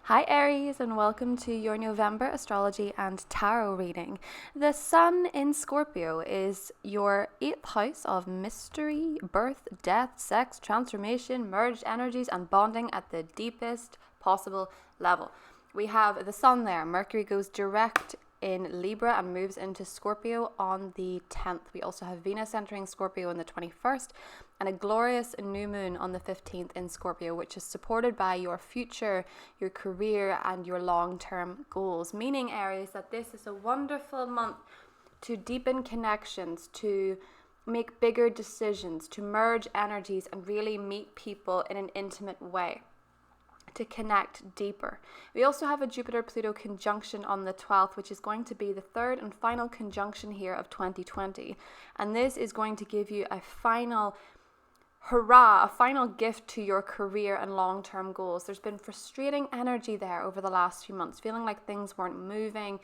Hi Aries, and welcome to your November astrology and tarot reading. The sun in Scorpio is your 8th house of mystery, birth, death, sex, transformation, merged energies, and bonding at the deepest possible level. We have the sun there. Mercury goes direct in Libra and moves into Scorpio on the 10th. We also have Venus entering Scorpio on the 21st and a glorious new moon on the 15th in Scorpio, which is supported by your future, your career, and your long-term goals. Meaning, Aries, that this is a wonderful month to deepen connections, to make bigger decisions, to merge energies and really meet people in an intimate way, to connect deeper. We also have a Jupiter-Pluto conjunction on the 12th, which is going to be the third and final conjunction here of 2020. And this is going to give you a final hurrah, a final gift to your career and long-term goals. There's been frustrating energy there over the last few months, feeling like things weren't moving.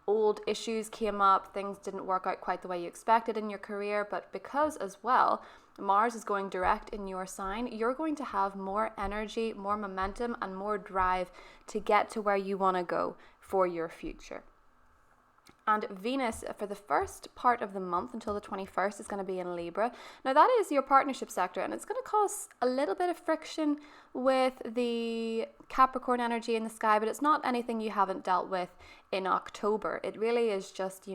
Old issues came up, things didn't work out quite the way you expected in your career, but because as well, Mars is going direct in your sign, you're going to have more energy, more momentum, and more drive to get to where you want to go for your future. And Venus, for the first part of the month until the 21st, is going to be in Libra. Now, that is your partnership sector, and it's going to cause a little bit of friction with the Capricorn energy in the sky, but it's not anything you haven't dealt with in October. It really is just,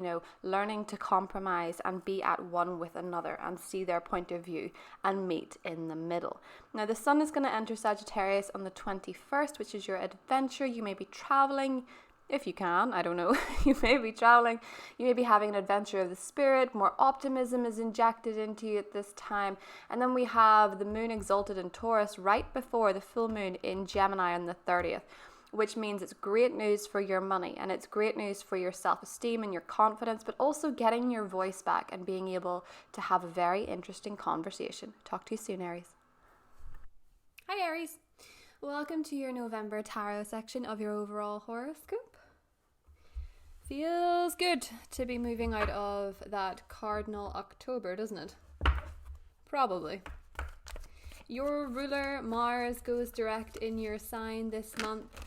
learning to compromise and be at one with another and see their point of view and meet in the middle. Now, the sun is going to enter Sagittarius on the 21st, which is your adventure. You may be traveling. If you can, I don't know, you may be traveling, you may be having an adventure of the spirit, more optimism is injected into you at this time. And then we have the moon exalted in Taurus right before the full moon in Gemini on the 30th, which means it's great news for your money and it's great news for your self-esteem and your confidence, but also getting your voice back and being able to have a very interesting conversation. Talk to you soon, Aries. Hi, Aries. Welcome to your November tarot section of your overall horoscope. Feels good to be moving out of that cardinal October, doesn't it? Probably. Your ruler, Mars, goes direct in your sign this month.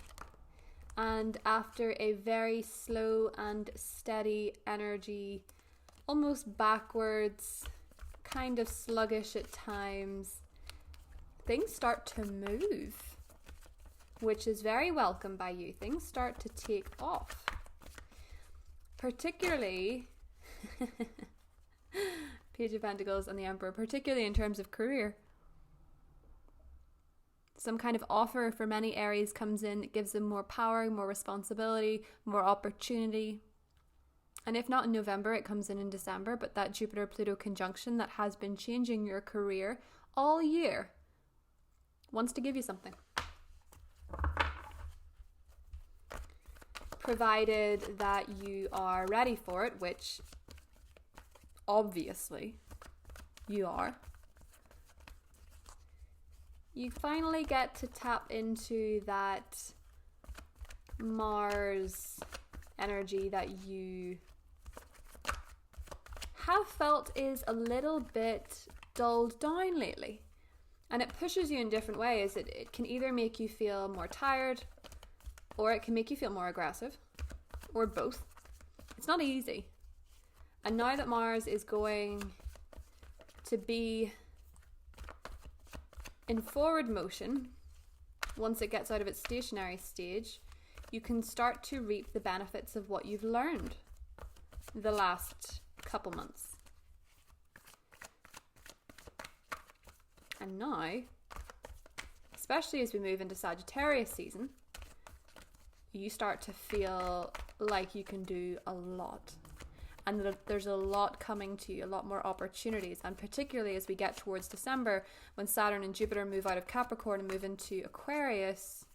And after a very slow and steady energy, almost backwards, kind of sluggish at times, things start to move, which is very welcome by you. Things start to take off. Particularly, Page of Pentacles and the Emperor, particularly in terms of career. Some kind of offer for many Aries comes in that gives them more power, more responsibility, more opportunity. And if not in November, it comes in December, but that Jupiter-Pluto conjunction that has been changing your career all year wants to give you something. Provided that you are ready for it, which obviously you are, you finally get to tap into that Mars energy that you have felt is a little bit dulled down lately. And it pushes you in different ways. It can either make you feel more tired, or it can make you feel more aggressive, or both. It's not easy. And now that Mars is going to be in forward motion, once it gets out of its stationary stage, you can start to reap the benefits of what you've learned the last couple months. And now, especially as we move into Sagittarius season, you start to feel like you can do a lot. And that there's a lot coming to you, a lot more opportunities. And particularly as we get towards December, when Saturn and Jupiter move out of Capricorn and move into Aquarius,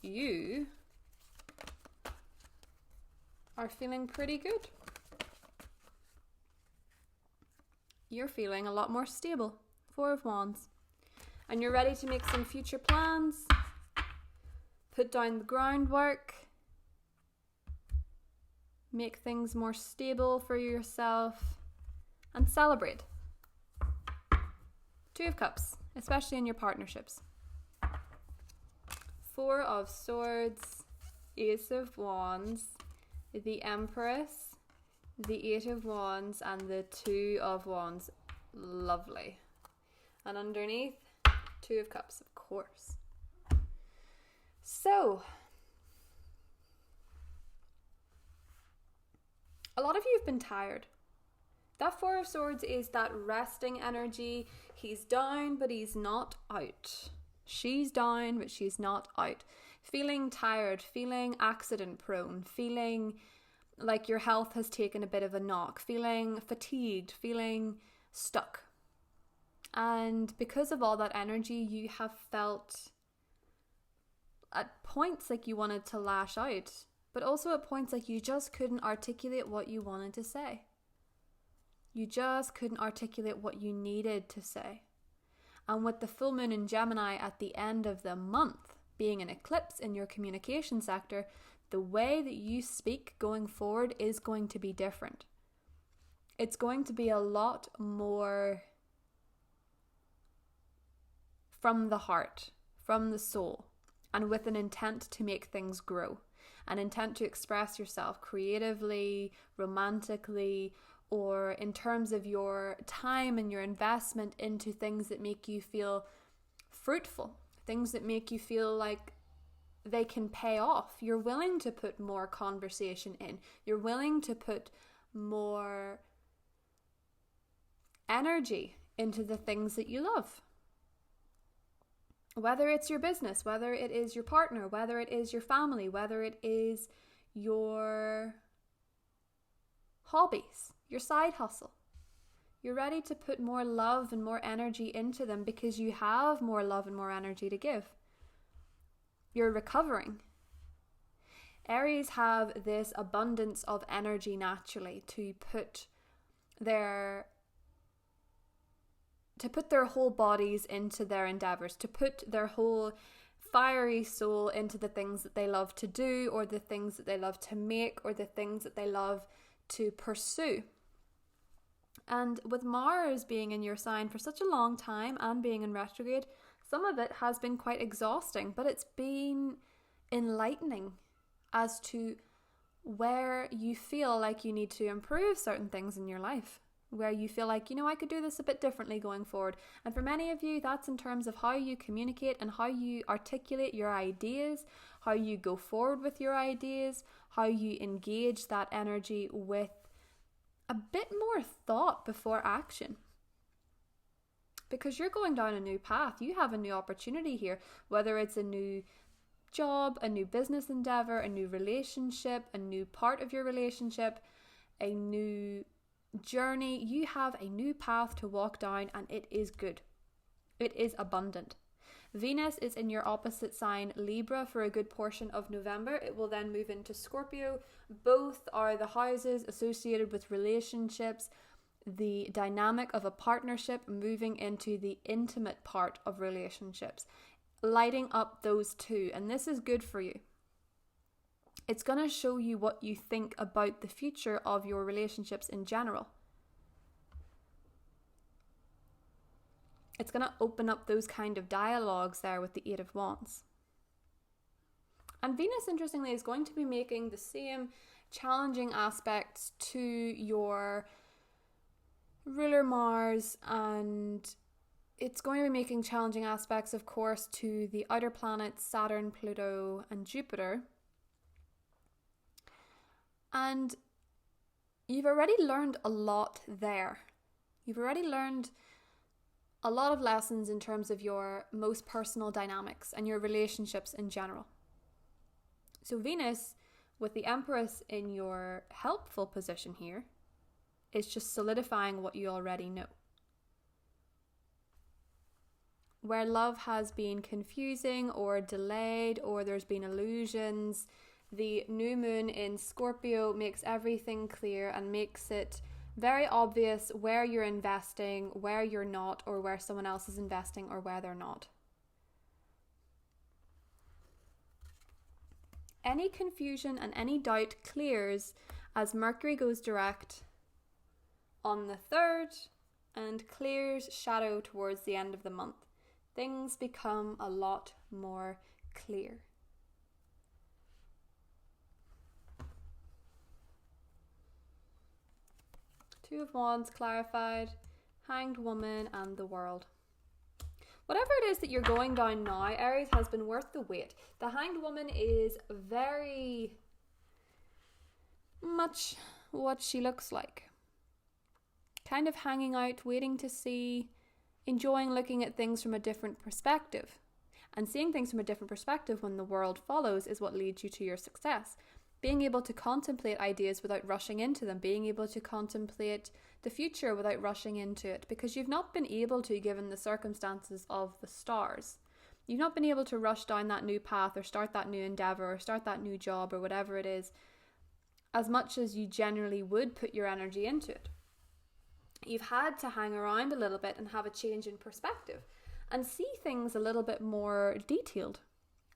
you are feeling pretty good. You're feeling a lot more stable. Four of Wands. And you're ready to make some future plans. Put down the groundwork, make things more stable for yourself, and celebrate. Two of Cups, especially in your partnerships. Four of Swords, Ace of Wands, the Empress, the Eight of Wands, and the Two of Wands. Lovely. And underneath, Two of Cups, of course. So, a lot of you have been tired. That Four of Swords is that resting energy. He's down, but he's not out. She's down, but she's not out. Feeling tired, feeling accident prone, feeling like your health has taken a bit of a knock, feeling fatigued, feeling stuck. And because of all that energy, you have felt at points like you wanted to lash out, but also at points like you just couldn't articulate what you wanted to say. You just couldn't articulate what you needed to say. And with the full moon in Gemini at the end of the month being an eclipse in your communication sector, the way that you speak going forward is going to be different. It's going to be a lot more from the heart, from the soul, and with an intent to make things grow, an intent to express yourself creatively, romantically, or in terms of your time and your investment into things that make you feel fruitful, things that make you feel like they can pay off. You're willing to put more conversation in. You're willing to put more energy into the things that you love. Whether it's your business, whether it is your partner, whether it is your family, whether it is your hobbies, your side hustle. You're ready to put more love and more energy into them because you have more love and more energy to give. You're recovering. Aries have this abundance of energy naturally to put their whole bodies into their endeavors, to put their whole fiery soul into the things that they love to do, or the things that they love to make, or the things that they love to pursue. And with Mars being in your sign for such a long time and being in retrograde, some of it has been quite exhausting, but it's been enlightening as to where you feel like you need to improve certain things in your life, where you feel like, I could do this a bit differently going forward. And for many of you, that's in terms of how you communicate and how you articulate your ideas, how you go forward with your ideas, how you engage that energy with a bit more thought before action. Because you're going down a new path. You have a new opportunity here, whether it's a new job, a new business endeavor, a new relationship, a new part of your relationship, a new journey. You have a new path to walk down, and it is good. It is abundant. Venus is in your opposite sign, Libra, for a good portion of November. It will then move into Scorpio. Both are the houses associated with relationships, the dynamic of a partnership moving into the intimate part of relationships, lighting up those two. And this is good for you. It's going to show you what you think about the future of your relationships in general. It's going to open up those kind of dialogues there with the Eight of Wands. And Venus, interestingly, is going to be making the same challenging aspects to your ruler Mars, and it's going to be making challenging aspects, of course, to the outer planets, Saturn, Pluto, and Jupiter. And you've already learned a lot there. You've already learned a lot of lessons in terms of your most personal dynamics and your relationships in general. So Venus, with the Empress in your helpful position here, is just solidifying what you already know. Where love has been confusing or delayed, or there's been illusions, the new moon in Scorpio makes everything clear and makes it very obvious where you're investing, where you're not, or where someone else is investing or where they're not. Any confusion and any doubt clears as Mercury goes direct on the 3rd and clears shadow towards the end of the month. Things become a lot more clear. Two of Wands clarified, Hanged Woman, and the World. Whatever it is that you're going down now, Aries, has been worth the wait. The Hanged Woman is very much what she looks like. Kind of hanging out, waiting to see, enjoying looking at things from a different perspective. And seeing things from a different perspective when the world follows is what leads you to your success. Being able to contemplate ideas without rushing into them, being able to contemplate the future without rushing into it, because you've not been able to, given the circumstances of the stars. You've not been able to rush down that new path or start that new endeavor or start that new job or whatever it is as much as you generally would put your energy into it. You've had to hang around a little bit and have a change in perspective and see things a little bit more detailed.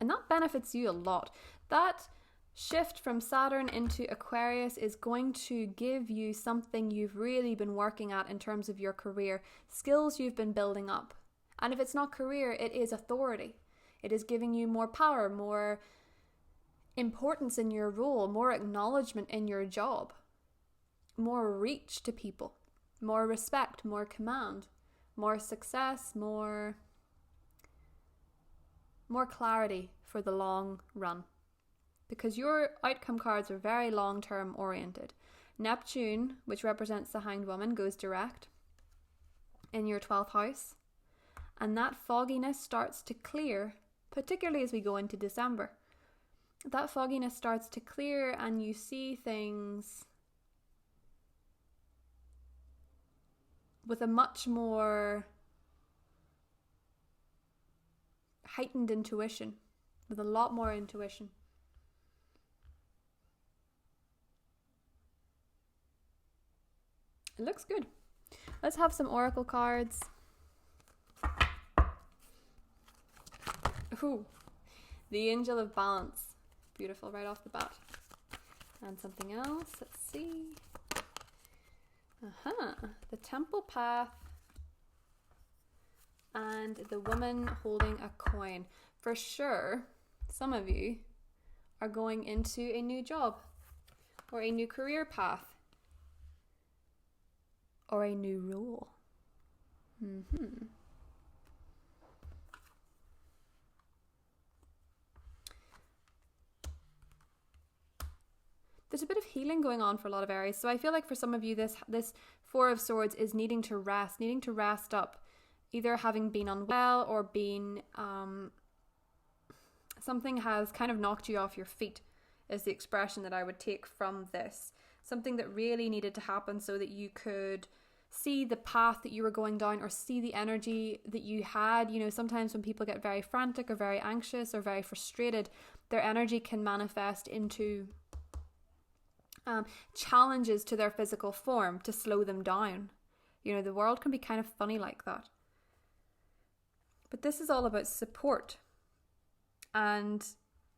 And that benefits you a lot. That shift from Saturn into Aquarius is going to give you something you've really been working at in terms of your career, skills you've been building up. And if it's not career, it is authority. It is giving you more power, more importance in your role, more acknowledgement in your job, more reach to people, more respect, more command, more success, more clarity for the long run. Because your outcome cards are very long-term oriented. Neptune, which represents the Hanged Woman, goes direct in your 12th house. And that fogginess starts to clear, particularly as we go into December. That fogginess starts to clear and you see things with a much more heightened intuition, with a lot more intuition. It looks good. Let's have some oracle cards. Ooh, the Angel of Balance. Beautiful right off the bat. And something else. Let's see. The Temple Path. And the woman holding a coin. For sure, some of you are going into a new job or a new career path or a new role. There's a bit of healing going on for a lot of Aries. So I feel like for some of you, this Four of Swords is needing to rest up, either having been unwell or been something has kind of knocked you off your feet, is the expression that I would take from this. Something that really needed to happen so that you could see the path that you were going down or see the energy that you had. You know, sometimes when people get very frantic or very anxious or very frustrated, their energy can manifest into challenges to their physical form to slow them down. You know, the world can be kind of funny like that. But this is all about support and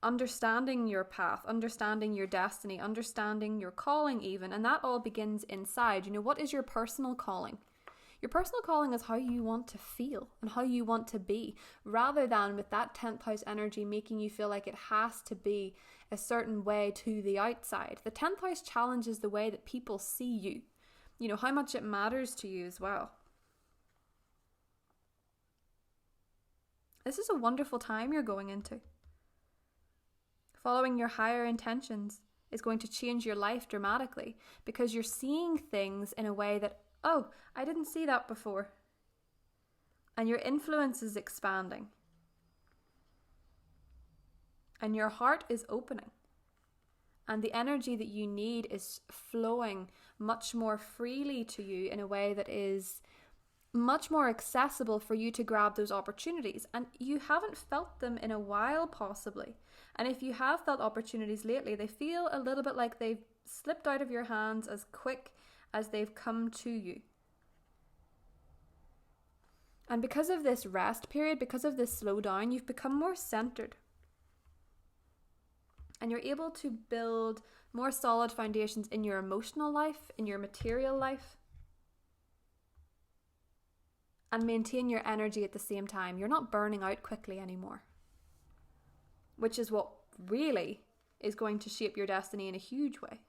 understanding your path, understanding your destiny, understanding your calling even. And that all begins inside. You know, what is your personal calling? Your personal calling is how you want to feel and how you want to be, rather than with that 10th house energy making you feel like it has to be a certain way to the outside. The 10th house challenges the way that people see you, you know, how much it matters to you as well. This is a wonderful time you're going into. Following your higher intentions is going to change your life dramatically because you're seeing things in a way that, oh, I didn't see that before. And your influence is expanding. And your heart is opening. And the energy that you need is flowing much more freely to you in a way that is much more accessible for you to grab those opportunities. And you haven't felt them in a while, possibly. And if you have felt opportunities lately, they feel a little bit like they've slipped out of your hands as quick as they've come to you. And because of this rest period, because of this slowdown, you've become more centered. And you're able to build more solid foundations in your emotional life, in your material life, and maintain your energy at the same time. You're not burning out quickly anymore, which is what really is going to shape your destiny in a huge way.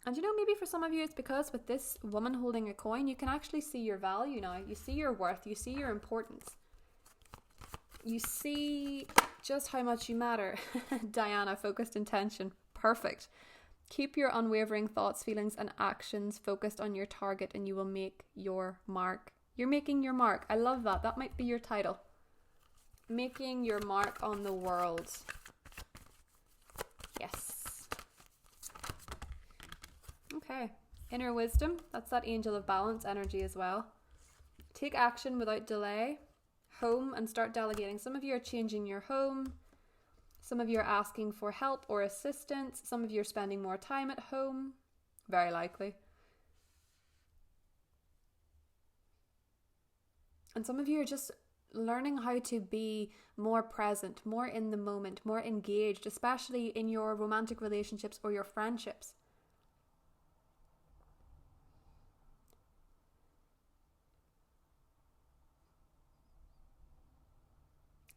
And maybe for some of you, it's because with this woman holding a coin, you can actually see your value now. You see your worth. You see your importance. You see just how much you matter. Diana, focused intention. Perfect. Keep your unwavering thoughts, feelings, and actions focused on your target, and you will make your mark. You're making your mark. I love that. That might be your title. Making your mark on the world. Yes. Okay. Inner wisdom. That's that angel of balance energy as well. Take action without delay. Home and start delegating. Some of you are changing your home. Some of you are asking for help or assistance. Some of you are spending more time at home. Very likely. And some of you are just learning how to be more present, more in the moment, more engaged, especially in your romantic relationships or your friendships.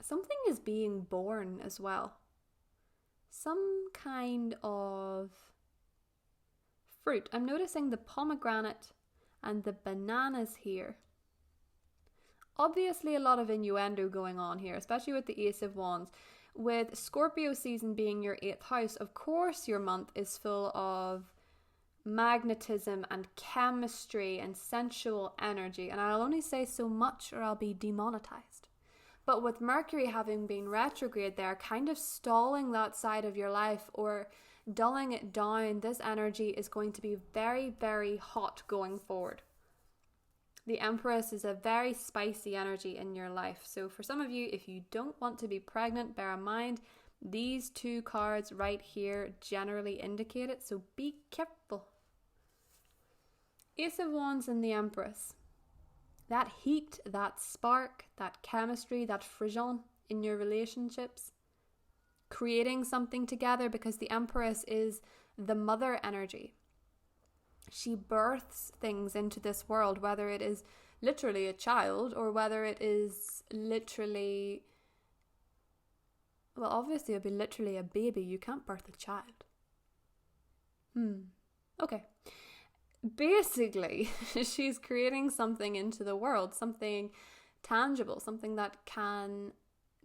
Something is being born as well. Some kind of fruit. I'm noticing the pomegranate and the bananas here. Obviously a lot of innuendo going on here, especially with the Ace of Wands. With Scorpio season being your 8th house, of course your month is full of magnetism and chemistry and sensual energy. And I'll only say so much or I'll be demonetized. But with Mercury having been retrograde there, kind of stalling that side of your life or dulling it down, this energy is going to be very, very hot going forward. The Empress is a very spicy energy in your life. So for some of you, if you don't want to be pregnant, bear in mind, these 2 cards right here generally indicate it. So be careful. Ace of Wands and the Empress. That heat, that spark, that chemistry, that frisson in your relationships. Creating something together, because the Empress is the mother energy. She births things into this world, whether it is literally a child or whether it is literally, well, obviously it'll be literally a baby. You can't birth a child. Okay. Basically, she's creating something into the world, something tangible, something that can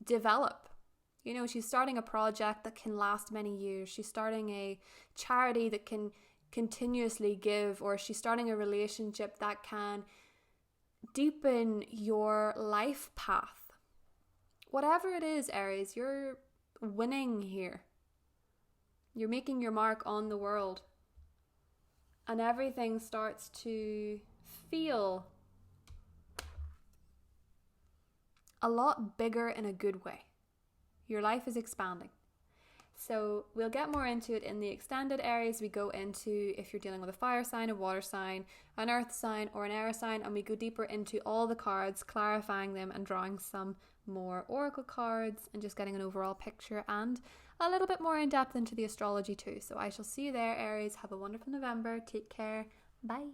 develop. She's starting a project that can last many years. She's starting a charity that can continuously give, or she's starting a relationship that can deepen your life path. Whatever it is, Aries, you're winning here. You're making your mark on the world. And everything starts to feel a lot bigger in a good way. Your life is expanding. So we'll get more into it in the extended areas. We go into if you're dealing with a fire sign, a water sign, an earth sign, or an air sign, and we go deeper into all the cards, clarifying them and drawing some more oracle cards and just getting an overall picture and a little bit more in depth into the astrology too. So I shall see you there, Aries. Have a wonderful November. Take care. Bye.